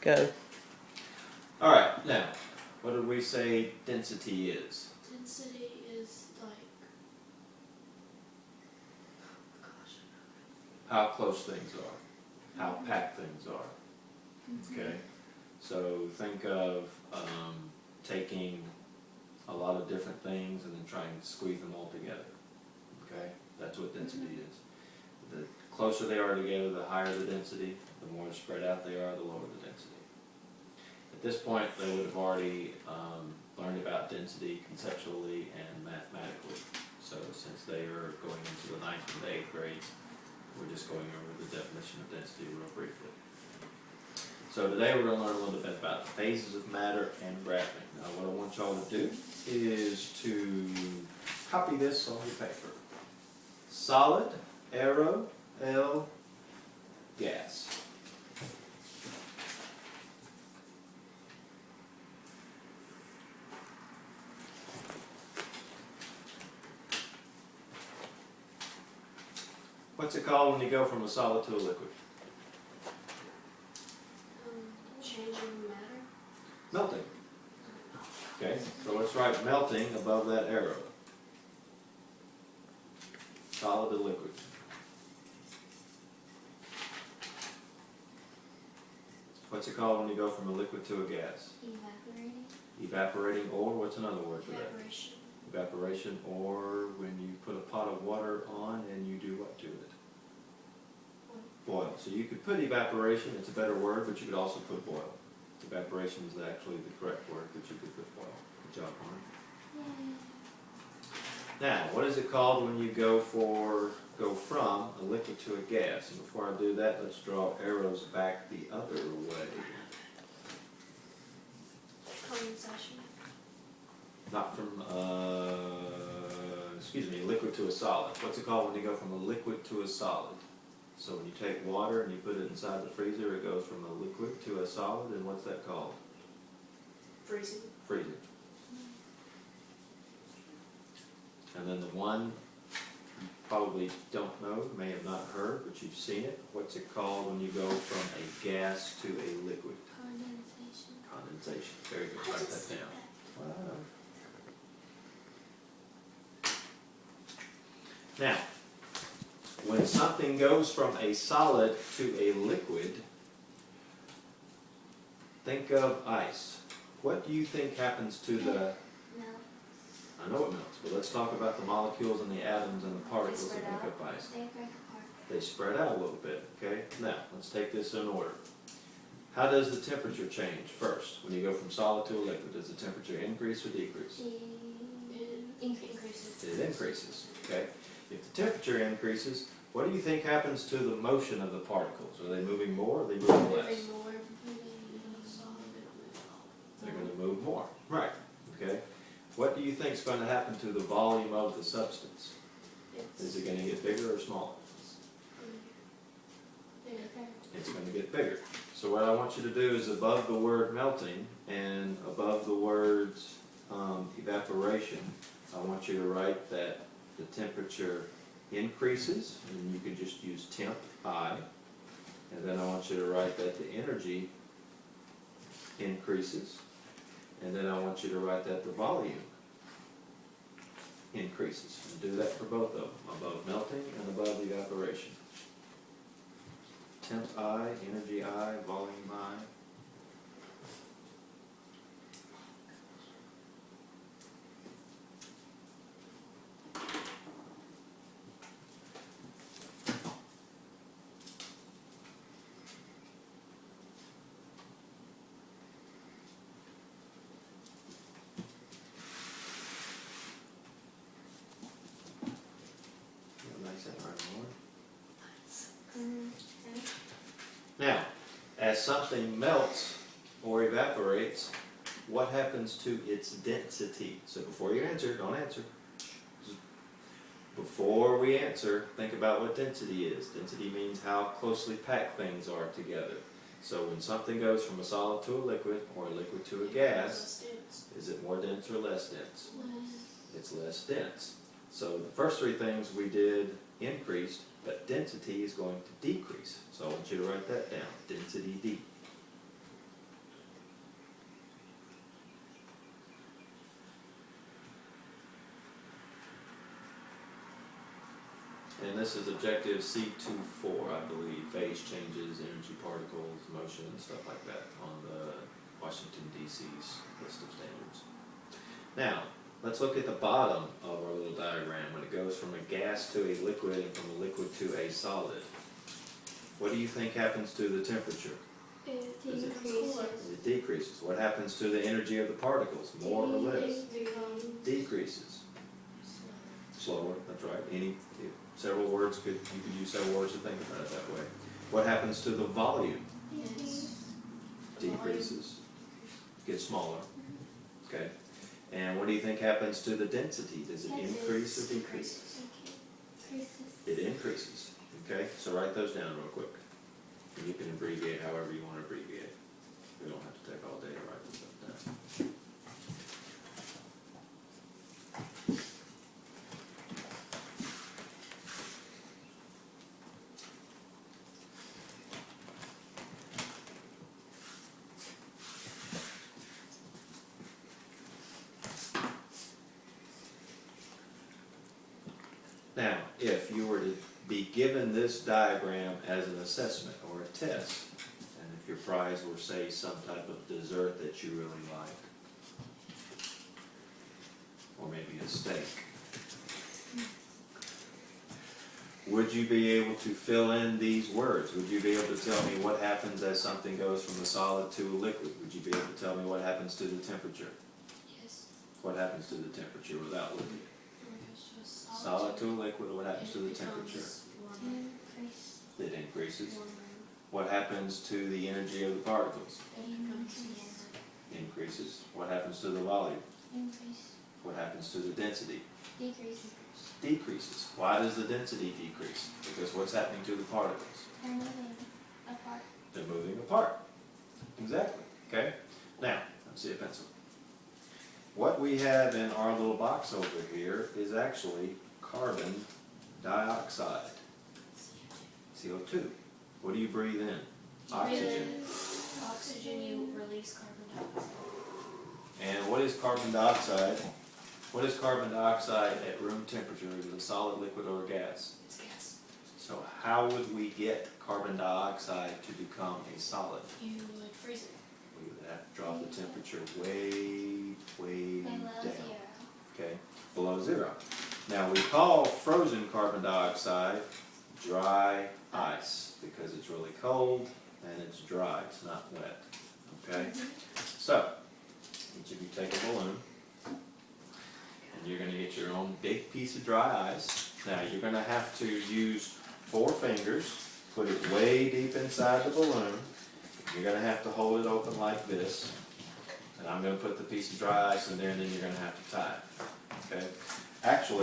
Go. All right, now, what did we say density is? Density is like, gosh, How close things are, how packed things are. Okay, so think of taking a lot of different things and then trying to squeeze them all together. Okay, that's what density is. The closer they are together, the higher the density. The more spread out they are, the lower the density. At this point, they would have already learned about density conceptually and mathematically. So since they are going into the 9th and 8th grades, we're just going over the definition of density real briefly. So today we're going to learn a little bit about the phases of matter and graphing. Now what I want y'all to do is to copy this on your paper. Solid, arrow, L, gas. What's it called when you go from a solid to a liquid? changing matter. Melting. Okay, so let's write melting above that arrow. Solid to liquid. What's it called when you go from a liquid to a gas? Evaporating. Evaporating, or what's another word for that? Evaporation. Evaporation, or when you put a pot of water on and you do what to it? Boil. So you could put evaporation, it's a better word, but you could also put boil. Evaporation is actually the correct word, but you could put boil. Good job, Lauren. Now, what is it called when you go from a liquid to a gas? And before I do that, let's draw arrows back the other way. Condensation. Not from, liquid to a solid. What's it called when you go from a liquid to a solid? So when you take water and you put it inside the freezer, it goes from a liquid to a solid, and what's that called? Freezing. Freezing. And then the one you probably don't know, may have not heard, but you've seen it. What's it called when you go from a gas to a liquid? Condensation. Condensation. Very good. Write that down. Wow. Now, when something goes from a solid to a liquid, think of ice. What do you think happens to the... Melt. I know it melts, but let's talk about the molecules and the atoms and the particles that They make spread up ice. They break apart. They spread out a little bit, okay? Now, let's take this in order. How does the temperature change first? When you go from solid to a liquid, does the temperature increase or decrease? It increases. It increases, okay? If the temperature increases, what do you think happens to the motion of the particles? Are they moving more or are they moving less? Moving more. They're going to move more. Right, okay? What do you think is going to happen to the volume of the substance? Is it going to get bigger or smaller? It's going to get bigger. So what I want you to do is above the word melting and above the words evaporation, I want you to write that the temperature increases, and you can just use temp, I. And then I want you to write that the energy increases. And then I want you to write that the volume increases. And do that for both of them, above melting and above evaporation. Temp I, energy I, volume I. Nice and hard, Lauren. Now, as something melts or evaporates, what happens to its density? So before you answer, don't answer. Before we answer, think about what density is. Density means how closely packed things are together. So when something goes from a solid to a liquid or a liquid to a gas, is it more dense or less dense? It's less dense. So the first three things we did increased, but density is going to decrease. So I want you to write that down, density D. And this is objective C24, I believe, phase changes, energy particles, motion, and stuff like that on the Washington DC's list of standards. Now, let's look at the bottom of our little diagram when it goes from a gas to a liquid and from a liquid to a solid. What do you think happens to the temperature? It Is it- decreases. It decreases. What happens to the energy of the particles? More or less? Decreases. Slower, that's right. Several words you could use several words to think about it that way. What happens to the volume? Decreases. Gets smaller. Okay. And what do you think happens to the density? Does it increase or decrease? It increases. Okay, so write those down real quick. And you can abbreviate however you want to abbreviate. We don't have to take all day to write this stuff down. Now, if you were to be given this diagram as an assessment or a test, and if your prize were, say, some type of dessert that you really like, or maybe a steak, would you be able to fill in these words? Would you be able to tell me what happens as something goes from a solid to a liquid? Would you be able to tell me what happens to the temperature? Yes. What happens to the temperature without looking? Solid to a liquid, what happens to the temperature? It increases. What happens to the energy of the particles? Increases. What happens to the volume? What happens to the density? Decreases. Why does the density decrease? Because what's happening to the particles? They're moving apart. Exactly. Okay? Now, let's see a pencil. What we have in our little box over here is actually carbon dioxide. CO2. What do you breathe in? Oxygen. Oxygen, you release carbon dioxide. And what is carbon dioxide? What is carbon dioxide at room temperature? Is it a solid, liquid, or a gas? It's gas. So how would we get carbon dioxide to become a solid? You would freeze it. We would have to drop the temperature way, way down. Okay, below zero. Now we call frozen carbon dioxide dry ice because it's really cold and it's dry, it's not wet. Okay? So, each of you take a balloon and you're going to get your own big piece of dry ice. Now you're going to have to use 4 fingers, put it way deep inside the balloon. You're going to have to hold it open like this. And I'm going to put the piece of dry ice in there and then you're going to have to tie it. Okay? Actually,